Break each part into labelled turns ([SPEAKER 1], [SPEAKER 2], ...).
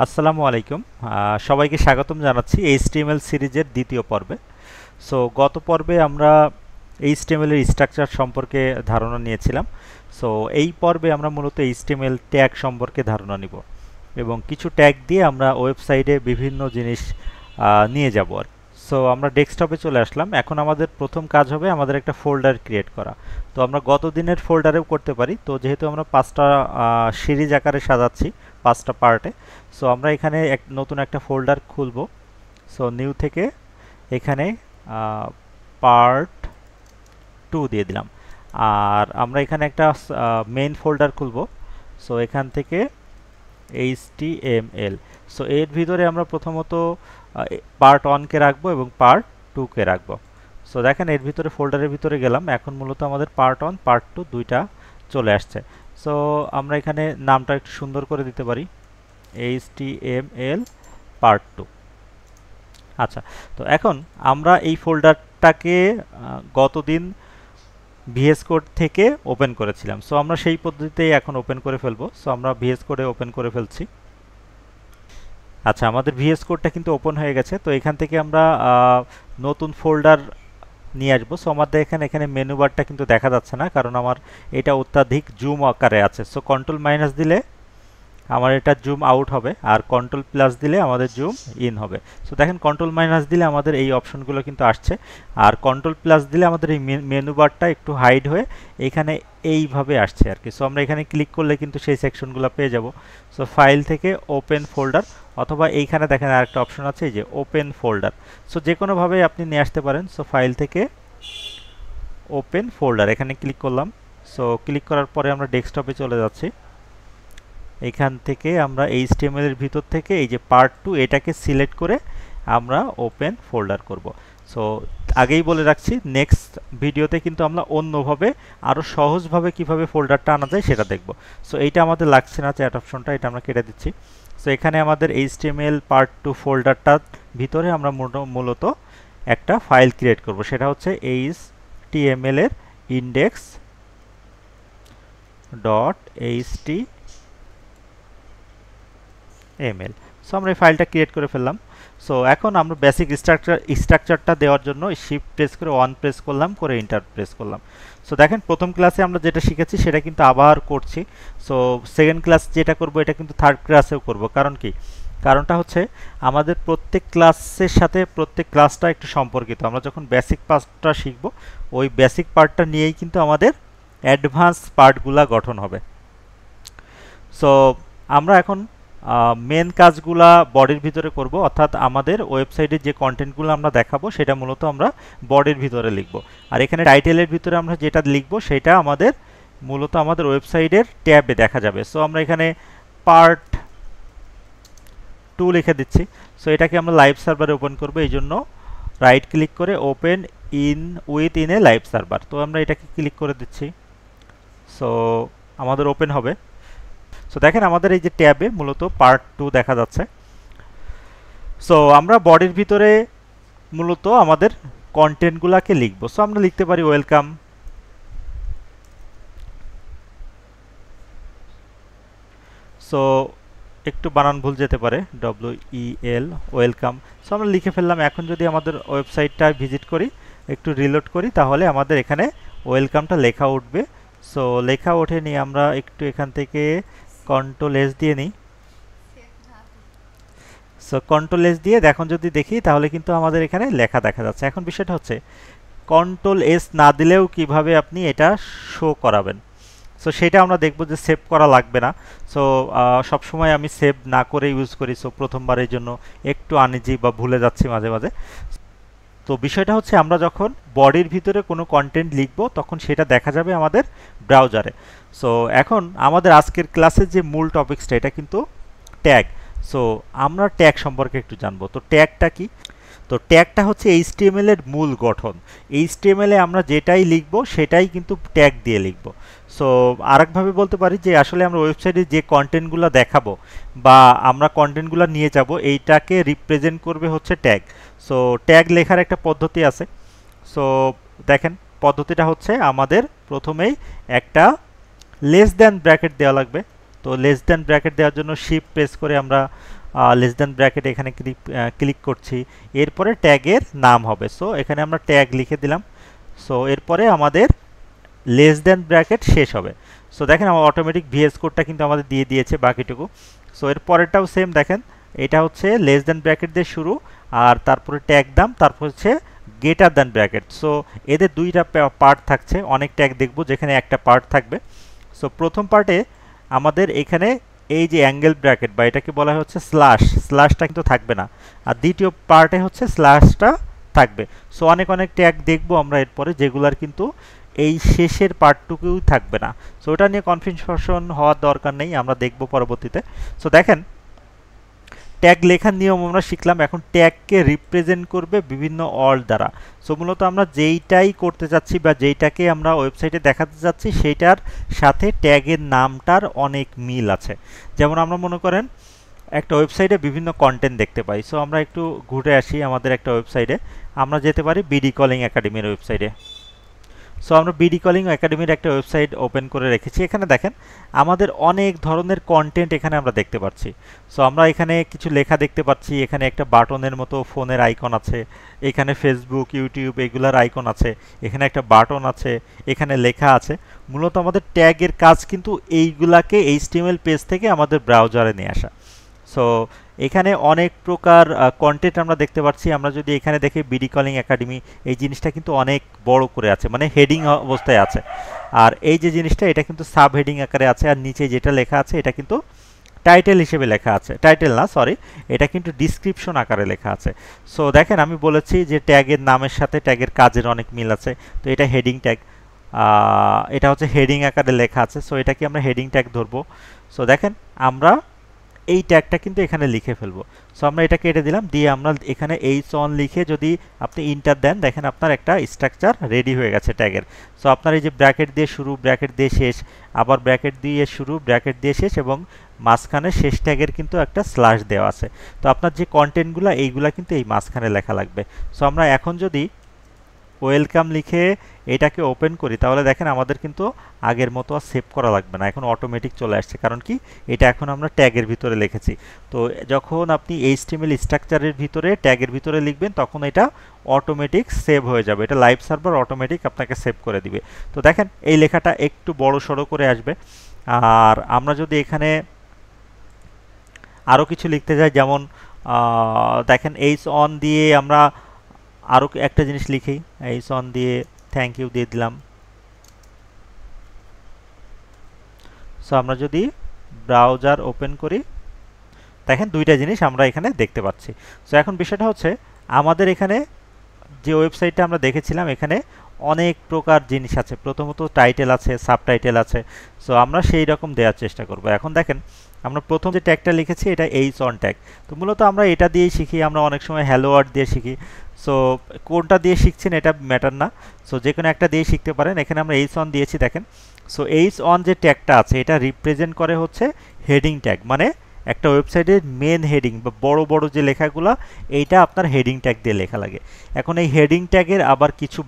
[SPEAKER 1] আসসালামু আলাইকুম। সবাইকে স্বাগতম জানাচ্ছি এইচটিএমএল সিরিজের দ্বিতীয় পর্বে। সো গত পর্বে আমরা এইচটিএমএল এর স্ট্রাকচার সম্পর্কে ধারণা নিয়েছিলাম। সো এই পর্বে আমরা মূলত এইচটিএমএল ট্যাগ সম্পর্কে ধারণা নিব এবং কিছু ট্যাগ দিয়ে আমরা ওয়েবসাইটে বিভিন্ন জিনিস নিয়ে যাব আর। সো আমরা ডেস্কটপে চলে আসলাম। এখন আমাদের প্রথম কাজ হবে আমাদের একটা ফোল্ডার ক্রিয়েট করা। তো আমরা গত দিনের ফোল্ডারেও করতে পারি। তো যেহেতু আমরা 5টা সিরিজ আকারে সাজাচ্ছি 5টা পার্টে, সো আমরা এখানে নতুন একটা ফোল্ডার খুলব। সো নিউ থেকে এখানে পার্ট 2 দিয়ে দিলাম। আর আমরা এখানে একটা মেইন ফোল্ডার খুলব। সো এখান থেকে HTML। সো এর ভিতরে আমরা প্রথমত পার্ট 1 কে রাখবো এবং পার্ট 2 কে রাখবো। সো দেখেন এর ভিতরে ফোল্ডারের ভিতরে গেলাম, এখন মূলত আমাদের পার্ট 1 পার্ট 2 দুইটা চলে আসছে। সো আমরা এখানে নামটা একটু সুন্দর করে দিতে পারি, HTML পার্ট 2। আচ্ছা, তো এখন আমরা এই ফোল্ডারটাকে গতদিন VS কোড থেকে ওপেন করেছিলাম। সো আমরা সেই পদ্ধতিতেই এখন ওপেন করে ফেলবো। সো আমরা VS কোডে ওপেন করে ফেলছি। আচ্ছা, আমাদের VS কোডটা কিন্তু ওপেন হয়ে গেছে। তো এখান থেকে আমরা নতুন ফোল্ডার নিয়ে আসবো। সো আমাদের এখানে মেনু বারটা কিন্তু দেখা যাচ্ছে না, কারণ আমার এটা অত্যাধিক জুম আকারে আছে। সো কন্ট্রোল মাইনাস দিলে আমার এটা জুম আউট হবে, আর কন্ট্রোল প্লাস দিলে আমাদের জুম ইন হবে। সো দেখেন কন্ট্রোল মাইনাস দিলে আমাদের এই অপশনগুলো কিন্তু আসছে, আর কন্ট্রোল প্লাস দিলে আমাদের এই মেনু বারটা একটু হাইড হয়ে এখানে এইভাবে আসছে আর কি। সো আমরা এখানে ক্লিক করলে কিন্তু সেই সেকশনগুলো পেয়ে যাব। সো ফাইল থেকে ওপেন ফোল্ডার, অথবা এইখানে দেখেন আরেকটা অপশন আছে, এই যে ওপেন ফোল্ডার। সো যে কোনোভাবে আপনি নিয়ে আসতে পারেন। সো ফাইল থেকে ওপেন ফোল্ডার এখানে ক্লিক করলাম। সো ক্লিক করার পরে আমরা ডেস্কটপে চলে যাচ্ছি। এখান থেকে আমরা HTML এর ভিতর থেকে এই যে পার্ট 2 এটাকে সিলেক্ট করে আমরা ওপেন ফোল্ডার করব। সো আগেই বলে রাখছি, নেক্সট ভিডিওতে কিন্তু আমরা অন্যভাবে আরও সহজভাবে কিভাবে ফোল্ডারটা আনা যায় সেটা দেখব। সো এইটা আমাদের লাগছে না, চ্যাট অপশনটা, এটা আমরা কেটে দিচ্ছি। সো এখানে আমাদের HTML পার্ট 2 ফোল্ডারটার ভিতরে আমরা মূলত একটা ফাইল ক্রিয়েট করব, সেটা হচ্ছে HTML এর index.html। সো আমরা এই ফাইলটা ক্রিয়েট করে ফেললাম। সো এখন আমরা বেসিক স্ট্রাকচারটা দেওয়ার জন্য শিফট প্রেস করে 1 প্রেস করলাম, করে এন্টার প্রেস করলাম। সো দেখেন প্রথম ক্লাসে আমরা যেটা শিখেছি সেটা কিন্তু আবার করছি। সো সেকেন্ড ক্লাস যেটা করব এটা কিন্তু থার্ড ক্লাসেও করব। কারণ কি? কারণটা হচ্ছে আমাদের প্রত্যেক ক্লাসের সাথে প্রত্যেক ক্লাসটা একটু সম্পর্কিত। আমরা যখন বেসিক পার্টটা শিখব, ওই বেসিক পার্টটা নিয়েই কিন্তু আমাদের অ্যাডভান্স পার্টগুলা গঠন হবে। সো আমরা এখন মেন কাজগুলা বডির ভিতরে করব, অর্থাৎ আমাদের ওয়েবসাইটে যে কন্টেন্টগুলো আমরা দেখাবো সেটা মূলত আমরা বডির ভিতরে লিখব। আর এখানে টাইটেলের ভিতরে আমরা যেটা লিখব সেটা আমাদের মূলত আমাদের ওয়েবসাইটের ট্যাবে দেখা যাবে। সো আমরা এখানে পার্ট 2 লিখে দিচ্ছি। সো এটাকে আমরা লাইভ সার্ভারে ওপেন করব, এই জন্য রাইট ক্লিক করে open in a live server. তো আমরা এটাকে ক্লিক করে দিচ্ছি। সো আমাদের ওপেন হবে। সো দেখেন আমাদের এই যে ট্যাবে মূলত পার্ট 2 দেখা যাচ্ছে। সো আমরা বডির ভিতরে মূলত আমাদের কন্টেন্টগুলোকে লিখব। সো আমরা লিখতে পারি ওয়েলকাম। সো একটু বানান ভুল যেতে পারে, WEL, ওয়েলকাম। সো আমরা লিখে ফেললাম। এখন যদি আমাদের ওয়েবসাইটটা ভিজিট করি, একটু রিলোড করি, তাহলে আমাদের এখানে ওয়েলকামটা লেখা উঠবে। সো লেখা ওঠেনি, আমরা একটু এখান থেকে কন্ট্রোল এস দিয়ে নিই। সো কন্ট্রোল এস দিয়ে এখন যদি দেখি তাহলে কিন্তু আমাদের এখানে লেখা দেখা যাচ্ছে। এখন বিষয়টা হচ্ছে কন্ট্রোল এস না দিলেও কিভাবে আপনি এটা শো করাবেন। সো সেটা আমরা দেখব যে সেভ করা লাগবে না। সো সবসময় আমি সেভ না করে ইউজ করি। সো প্রথমবারের জন্য একটু আনইজি বা ভুলে যাচ্ছি মাঝে মাঝে। তো বিষয়টা হচ্ছে আমরা যখন বডির ভিতরে কোনো কন্টেন্ট লিখব তখন সেটা দেখা যাবে আমাদের ব্রাউজারে। সো এখন আমাদের আজকের ক্লাসের যে মূল টপিকসটা এটা কিন্তু ট্যাগ। সো আমরা ট্যাগ সম্পর্কে একটু জানবো। তো ট্যাগটা কি? তো ট্যাগটা হচ্ছে HTML এর মূল গঠন। HTML এ আমরা যেটাই লিখব সেটাই কিন্তু ট্যাগ দিয়ে লিখব। সো আরেকভাবে বলতে পারি যে আসলে আমরা ওয়েবসাইটে যে কন্টেন্টগুলো দেখাবো বা আমরা কন্টেন্টগুলো নিয়ে যাব, এইটাকে রিপ্রেজেন্ট করবে হচ্ছে ট্যাগ। সো ট্যাগ লেখার একটা পদ্ধতি আছে। সো দেখেন পদ্ধতিটা হচ্ছে আমাদের প্রথমেই একটা লেস দ্যান ব্র্যাকেট দেওয়া লাগবে। তো লেস দ্যান ব্র্যাকেট দেওয়ার জন্য শিফট প্রেস করে আমরা লেস দেন ব্র্যাকেট এখানে ক্লিক করছি, এরপরে ট্যাগের নাম হবে। সো এখানে আমরা ট্যাগ লিখে দিলাম। সো এরপরে আমাদের লেস দেন ব্র্যাকেট শেষ হবে। সো দেখেন আমার অটোমেটিক ভিএস কোডটা কিন্তু আমাদের দিয়ে দিয়েছে বাকিটুকু। সো এর পরেরটাও সেম, দেখেন এটা হচ্ছে লেস দেন ব্র্যাকেট দিয়ে শুরু, আর তারপরে ট্যাগ দাম, তারপর হচ্ছে গ্রেটার দেন ব্র্যাকেট। সো এদের দুইটা পার্ট থাকছে, অনেক ট্যাগ দেখব যেখানে একটা পার্ট থাকবে। সো প্রথম পার্টে আমাদের এখানে এই যে অ্যাঙ্গেল ব্র্যাকেট বা এটাকে বলা হচ্ছে স্ল্যাশটা কিন্তু থাকবে না, আর দ্বিতীয় পার্টে হচ্ছে স্ল্যাশটা থাকবে। সো অনেক ট্যাগ দেখবো আমরা এরপরে যেগুলার কিন্তু এই শেষের পার্টটুকুই থাকবে না। সো ওটা নিয়ে কনফিউশন হওয়ার দরকার নেই, আমরা দেখব পরবর্তীতে। সো দেখেন ট্যাগ লেখার নিয়ম আমরা শিখলাম, এখন ট্যাগকে রিপ্রেজেন্ট করবে বিভিন্ন অল দ্বারা। সো মূলত আমরা যেইটাই করতে যাচ্ছি বা যেইটাকে আমরা ওয়েবসাইটে দেখাতে যাচ্ছি সেইটার সাথে ট্যাগের নামটার অনেক মিল আছে। যেমন আমরা মনে করেন একটা ওয়েবসাইটে বিভিন্ন কন্টেন্ট দেখতে পাই। সো আমরা একটু ঘুরে আসি আমাদের একটা ওয়েবসাইটে, আমরা যেতে পারি বিডি কলিং একাডেমির ওয়েবসাইটে। সো আমরা বিডি কলিং একাডেমির একটা ওয়েবসাইট ওপেন করে রেখেছি। এখানে দেখেন আমাদের অনেক ধরনের কন্টেন্ট এখানে আমরা দেখতে পাচ্ছি। সো আমরা এখানে কিছু লেখা দেখতে পাচ্ছি, এখানে একটা বাটনের মতো ফোনের আইকন আছে, এখানে ফেসবুক ইউটিউব এগুলার আইকন আছে, এখানে একটা বাটন আছে, এখানে লেখা আছে। মূলত আমাদের ট্যাগের কাজ কিন্তু এইগুলাকে এইচটিএমএল পেজ থেকে আমাদের ব্রাউজারে নিয়ে আসা। সো এখানে অনেক প্রকার কন্টেন্ট আমরা দেখতে পাচ্ছি। আমরা যদি এখানে দেখি বিডি কলিং একাডেমি, এই জিনিসটা কিন্তু অনেক বড় করে আছে, মানে হেডিং অবস্থায় আছে। আর এই যে জিনিসটা এটা কিন্তু সাব হেডিং আকারে আছে, আর নিচে যেটা লেখা আছে এটা কিন্তু টাইটেল হিসেবে লেখা আছে, টাইটেল না সরি, এটা কিন্তু ডিসক্রিপশন আকারে লেখা আছে। সো দেখেন আমি বলেছি যে ট্যাগের নামের সাথে ট্যাগের কাজের অনেক মিল আছে। তো এটা হেডিং ট্যাগ, এটা হচ্ছে হেডিং আকারে লেখা আছে। সো এটাকে আমরা হেডিং ট্যাগ ধরবো। সো দেখেন আমরা এই ট্যাগটা কিন্তু এখানে লিখে ফেলবো। সো আমরা এটা কেটে দিলাম, দিয়ে আমরা এখানে এইচ অন লিখে যদি আপনি ইন্টার দেন, দেখেন আপনার একটা স্ট্রাকচার রেডি হয়ে গেছে ট্যাগের। সো আপনার এই যে ব্র্যাকেট দিয়ে শুরু, ব্র্যাকেট দিয়ে শেষ, আবার ব্র্যাকেট দিয়ে শুরু, ব্র্যাকেট দিয়ে শেষ, এবং মাঝখানে শেষ ট্যাগের কিন্তু একটা স্ল্যাশ দেওয়া আছে। তো আপনার যে কন্টেন্টগুলো এইগুলা কিন্তু এই মাঝখানে লেখা লাগবে। সো আমরা এখন যদি ওয়েলকাম লিখে এটাকে ওপেন করি, তাহলে দেখেন আমাদের কিন্তু আগের মতো আর সেভ করা লাগবে না, এখন অটোমেটিক চলে আসছে। কারণ কি, এটা এখন আমরা ট্যাগের ভিতরে লিখেছি। তো যখন আপনি এইচটিএমএল স্ট্রাকচারের ভিতরে ট্যাগের ভিতরে লিখবেন তখন এটা অটোমেটিক সেভ হয়ে যাবে, এটা লাইভ সার্ভার অটোমেটিক আপনাকে সেভ করে দিবে। তো দেখেন এই লেখাটা একটু বড় সড়ো করে আসবে। আর আমরা যদি এখানে আরও কিছু লিখতে যাই, যেমন দেখেন এইচ অন দিয়ে আমরা আরও একটা জিনিস লিখি, এইচ অন দিয়ে থ্যাংক ইউ দিয়ে দিলাম। সো আমরা যদি ব্রাউজার ওপেন করি, দেখেন দুইটা জিনিস আমরা এখানে দেখতে পাচ্ছি। সো এখন বিষয়টা হচ্ছে আমাদের এখানে যে ওয়েবসাইটটা আমরা দেখেছিলাম এখানে অনেক প্রকার জিনিস আছে, প্রথমত টাইটেল আছে, সাবটাইটেল আছে। সো আমরা সেই রকম দেওয়ার চেষ্টা করব। এখন দেখেন আমরা প্রথম যে ট্যাগটা লিখেছি এটা এইচ অন ট্যাগ। তো মূলত আমরা এটা দিয়েই শিখি, আমরা অনেক সময় হ্যালো ওয়ার্ড দিয়ে শিখি। সো কোনটা দিয়ে শিখছেন এটা ম্যাটার না, সো যে কোনো একটা দিয়ে শিখতে পারেন। এখানে আমরা এইচ অন দিয়েছি দেখেন। সো এইচ অন যে ট্যাগটা আছে এটা রিপ্রেজেন্ট করে হচ্ছে হেডিং ট্যাগ, মানে একটা ওয়েবসাইটের মেন হেডিং বা বড় বড় যে লেখাগুলো এইটা আপনার হেডিং ট্যাগ দিয়ে লেখা লাগে। এখন এই হেডিং ট্যাগের আবার কিছু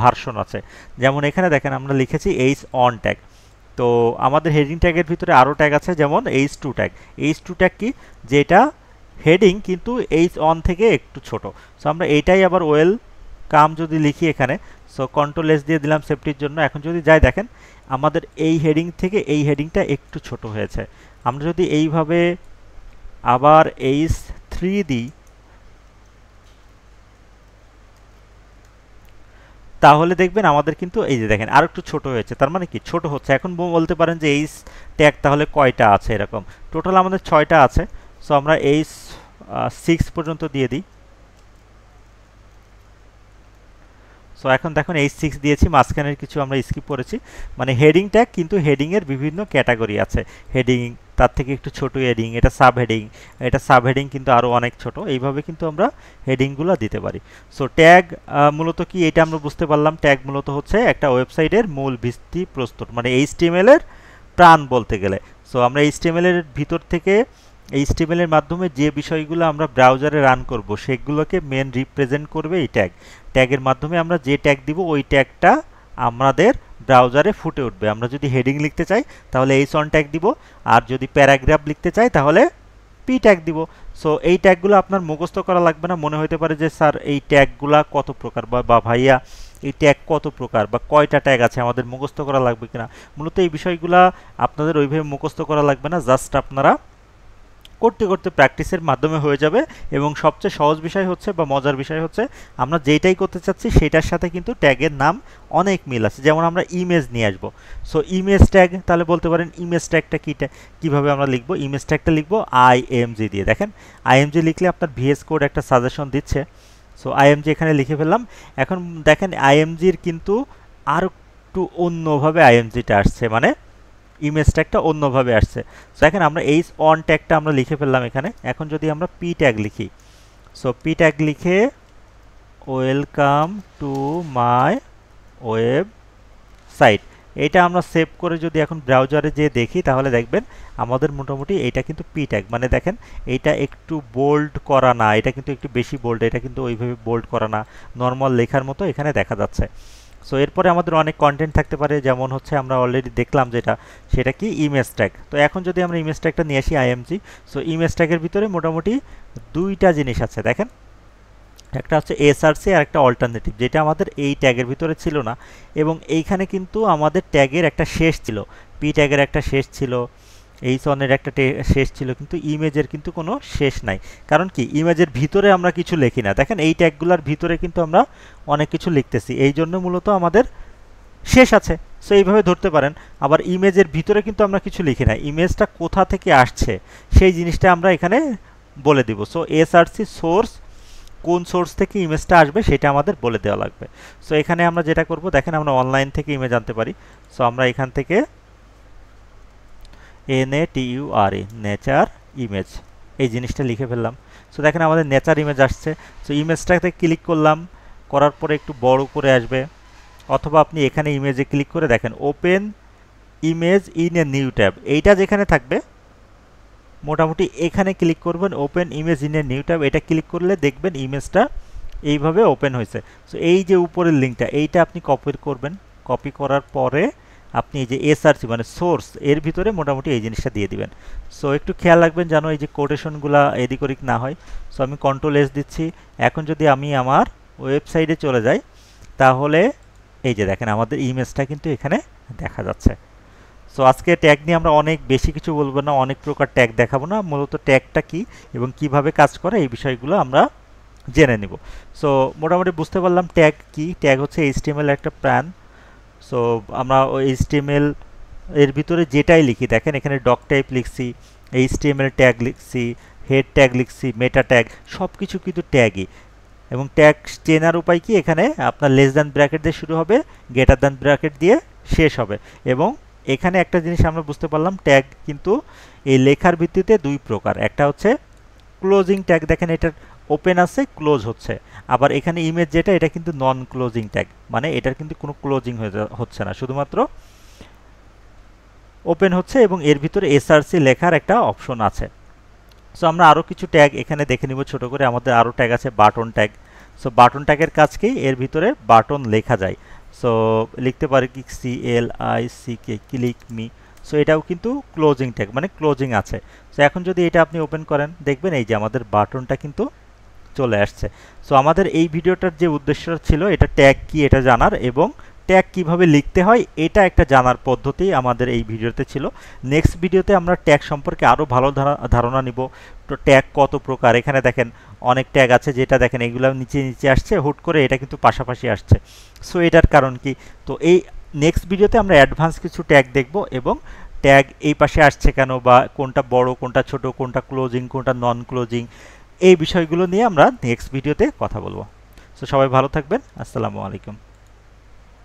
[SPEAKER 1] ভার্সন আছে, যেমন এখানে দেখেন আমরা লিখেছি এইচ অন ট্যাগ। তো আমাদের হেডিং ট্যাগের ভিতরে আরও ট্যাগ আছে, যেমন H two tag. H two tag কি, যেটা হেডিং কিন্তু এইচ অন থেকে একটু ছোট। সো আমরা এইটাই আবার ওয়েলকাম যদি লিখি এখানে, সো কন্ট্রোল এস দিয়ে দিলাম সেফটির জন্য। এখন যদি যাই দেখেন আমাদের এই হেডিং থেকে এই হেডিংটা একটু ছোট হয়েছে। আমরা যদি এইভাবে আবার এইচ থ্রি দিই তাহলে দেখবেন আমাদের কিন্তু এই যে দেখেন আর একটু ছোট হয়েছে, তার মানে কি ছোট হচ্ছে। এখন বলতে পারেন যে এইচ ট্যাগ তাহলে কয়টা আছে, এরকম টোটাল আমাদের 6টা আছে। সো আমরা এইচ 6 পর্যন্ত দিয়ে দিই। সো এখন দেখুন H6 দিয়েছি, মাঝখানের কিছু আমরা স্কিপ করেছি। মানে হেডিং ট্যাগ কিন্তু হেডিংয়ের বিভিন্ন ক্যাটাগরি আছে, হেডিং তার থেকে একটু ছোট হেডিং, এটা সাব হেডিং, এটা সাব হেডিং কিন্তু আরও অনেক ছোট। এইভাবে কিন্তু আমরা হেডিংগুলো দিতে পারি। সো ট্যাগ মূলত কি এটা আমরা বুঝতে পারলাম। ট্যাগ মূলত হচ্ছে একটা ওয়েবসাইটের মূল ভিত্তি প্রস্তর, মানে HTML এর প্রাণ বলতে গেলে। সো আমরা HTML এর ভিতর থেকে HTML এর মাধ্যমে যে বিষয়গুলো আমরা ব্রাউজারে রান করব সেগুলোকে মেন রিপ্রেজেন্ট করবে এই ট্যাগ। ট্যাগের মাধ্যমে আমরা যে ট্যাগ দিব ওই ট্যাগটা আমাদের ব্রাউজারে ফুটে উঠবে। আমরা যদি হেডিং লিখতে চাই তাহলে এইচ অন ট্যাগ দিব, আর যদি প্যারাগ্রাফ লিখতে চাই তাহলে P পি ট্যাগ দিব। সো এই ট্যাগগুলো আপনার মুখস্থ করা লাগবে না। মনে হতে পারে যে স্যার এই ট্যাগগুলা কত প্রকার, বা ভাইয়া এই ট্যাগ কত প্রকার বা কয়টা ট্যাগ আছে আমাদের মুখস্থ করা লাগবে কিনা। মূলত এই বিষয়গুলা আপনাদের ওইভাবে মুখস্থ করা লাগবে না, জাস্ট আপনারা করতে করতে প্র্যাকটিসের মাধ্যমে হয়ে যাবে। এবং সবচেয়ে সহজ বিষয় হচ্ছে বা মজার বিষয় হচ্ছে আমরা যেটাই করতে চাচ্ছি সেটার সাথে কিন্তু ট্যাগের নাম অনেক মিল আছে। যেমন আমরা ইমেজ নিয়ে আসবো, সো ইমেজ ট্যাগ, তাহলে বলতে পারেন ইমেজ ট্যাগটা কীভাবে আমরা লিখবো। ইমেজ ট্যাগটা লিখবো আইএমজি দিয়ে। দেখেন আইএমজি লিখলে আপনার ভিএস কোড একটা সাজেশন দিচ্ছে। সো আইএমজি এখানে লিখে ফেললাম। এখন দেখেন আইএমজির কিন্তু আর একটু অন্যভাবে আইএমজিটা আসছে, মানে ইমেজ ট্যাগটা অন্যভাবে আসছে। সো দেখেন আমরা এইচ অন ট্যাগটা আমরা লিখে ফেললাম এখানে। এখন যদি আমরা পি ট্যাগ লিখি, সো পি ট্যাগ লিখে ওয়েলকাম টু মাই ওয়েবসাইট, এটা আমরা সেভ করে যদি এখন ব্রাউজারে যেয়ে দেখি তাহলে দেখবেন আমাদের মোটামুটি এটা কিন্তু পি ট্যাগ। মানে দেখেন এইটা একটু বোল্ড করা না, এটা কিন্তু একটু বেশি বোল্ড, এটা কিন্তু ওইভাবে বোল্ড করা না, নর্মাল লেখার মতো এখানে দেখা যাচ্ছে। সো এরপরে আমাদের অনেক কন্টেন্ট থাকতে পারে, যেমন হচ্ছে আমরা অলরেডি দেখলাম সেটা কি ইমেজ ট্যাগ। তো এখন যদি আমরা ইমেজ ট্যাগটা নিয়ে আসি আইএমজি, সো ইমেজ ট্যাগের ভিতরে মোটামুটি দুইটা জিনিস আছে দেখেন, একটা হচ্ছে এসআরসি আর একটা অল্টারনেটিভ, যেটা আমাদের এই ট্যাগের ভিতরে ছিল না। এবং এইখানে কিন্তু আমাদের ট্যাগের একটা শেষ ছিল, পি ট্যাগের একটা শেষ ছিল, এইচ অনের একটা শেষ ছিল, কিন্তু ইমেজের কিন্তু কোনো শেষ নাই। কারণ কি ইমেজের ভিতরে আমরা কিছু লিখি না, দেখেন এই ট্যাগগুলোর ভিতরে কিন্তু আমরা অনেক কিছু লিখতেছি, এই জন্য মূলত আমাদের শেষ আছে। সো এইভাবে ধরতে পারেন। আবার ইমেজের ভিতরে কিন্তু আমরা কিছু লিখি না, ইমেজটা কোথা থেকে আসছে সেই জিনিসটা আমরা এখানে বলে দিব। সো এসআরসি সোর্স, কোন সোর্স থেকে ইমেজটা আসবে সেটা আমাদের বলে দেওয়া লাগবে। সো এখানে আমরা যেটা করব, দেখেন আমরা অনলাইন থেকে ইমেজ আনতে পারি। সো আমরা এখান থেকে NATURE নেচার ইমেজ এই জিনিসটা লিখে ফেললাম। সো দেখেন আমাদের নেচার ইমেজ আসছে। সো ইমেজটাতে ক্লিক করলাম, করার পরে একটু বড় করে আসবে, অথবা আপনি এখানে ইমেজে ক্লিক করে দেখেন open image in a new tab, এইটা যেখানে থাকবে মোটামুটি এখানে ক্লিক করবেন open image in a new tab, এটা ক্লিক করলে দেখবেন ইমেজটা এইভাবে ওপেন হয়েছে। সো এই যে উপরের লিঙ্কটা এইটা আপনি কপি করবেন, কপি করার পরে আপনি এই যে এসআরসি মানে সোর্স এর ভিতরে মোটামুটি এই জিনিসটা দিয়ে দিবেন। সো একটু খেয়াল রাখবেন যেন এই যে কোটেশনগুলা এদিক ওদিক না হয়। সো আমি কন্ট্রোল-S দিচ্ছি। এখন যদি আমি আমার ওয়েবসাইটে চলে যাই তাহলে এই যে দেখেন আমাদের ইমেজটা কিন্তু এখানে দেখা যাচ্ছে। সো আজকে ট্যাগ নিয়ে আমরা অনেক বেশি কিছু বলবো না, অনেক প্রকার ট্যাগ দেখাবো না, মূলত ট্যাগটা কি এবং কিভাবে কাজ করে এই বিষয়গুলো আমরা জেনে নিব। সো মোটামুটি বুঝতে পারলাম ট্যাগ কি। ট্যাগ হচ্ছে HTML একটা প্যান। সো আমরা ওই HTML এর ভিতরে যেটাই লিখি, দেখেন এখানে ডক টাইপ লিখছি, HTML ট্যাগ লিখছি, হেড ট্যাগ লিখছি, মেটা ট্যাগ, সব কিছু কিন্তু ট্যাগই। এবং ট্যাগ চেনার উপায় কি, এখানে আপনার লেস দ্যান ব্র্যাকেট দিয়ে শুরু হবে, গ্রেটার দ্যান ব্র্যাকেট দিয়ে শেষ হবে। এবং এখানে একটা জিনিস আমরা বুঝতে পারলাম ট্যাগ কিন্তু এই লেখার ভিত্তিতে দুই প্রকার, একটা হচ্ছে ক্লোজিং ট্যাগ, দেখেন এটা ওপেন আছে ক্লোজ হচ্ছে, আবার এখানে ইমেজ যেটা এটা কিন্তু নন ক্লোজিং ট্যাগ, মানে এটার কিন্তু কোনো ক্লোজিং হচ্ছে না, শুধুমাত্র ওপেন হচ্ছে এবং এর ভিতরে এসআরসি লেখার একটা অপশন আছে। সো আমরা আরও কিছু ট্যাগ এখানে দেখে নিব ছোট করে। আমাদের আরও ট্যাগ আছে বাটন ট্যাগ। সো বাটন ট্যাগের কাজ কি, এর ভিতরে বাটন লেখা যায়। সো লিখতে পারি কি CLICK ক্লিক মি। সো এটাও কিন্তু ক্লোজিং ট্যাগ, মানে ক্লোজিং আছে। সো এখন যদি এটা আপনি ওপেন করেন দেখবেন এই যে আমাদের বাটনটা কিন্তু চলে আসছে। সো আমাদের এই ভিডিওটার যে উদ্দেশ্য ছিল এটা ট্যাগ কি এটা জানার এবং ট্যাগ কিভাবে লিখতে হয় এটা একটা জানার পদ্ধতি আমাদের এই ভিডিওতে ছিল। নেক্সট ভিডিওতে আমরা ট্যাগ সম্পর্কে আরও ভালো ধারণা নিব। তো ট্যাগ কত প্রকার, এখানে দেখেন অনেক ট্যাগ আছে, যেটা দেখেন এগুলো নিচে নিচে আসছে, হুট করে এটা কিন্তু পাশাপাশি আসছে। সো এটার কারণ কি, তো এই নেক্সট ভিডিওতে আমরা অ্যাডভান্স কিছু ট্যাগ দেখব এবং ট্যাগ এই পাশে আসছে কেন, বা কোনটা বড় কোনটা ছোট, কোনটা ক্লোজিং কোনটা নন ক্লোজিং, এই বিষয়গুলো নিয়ে আমরা নেক্সট ভিডিওতে কথা বলবো। সো সবাই ভালো থাকবেন, আসসালামু আলাইকুম।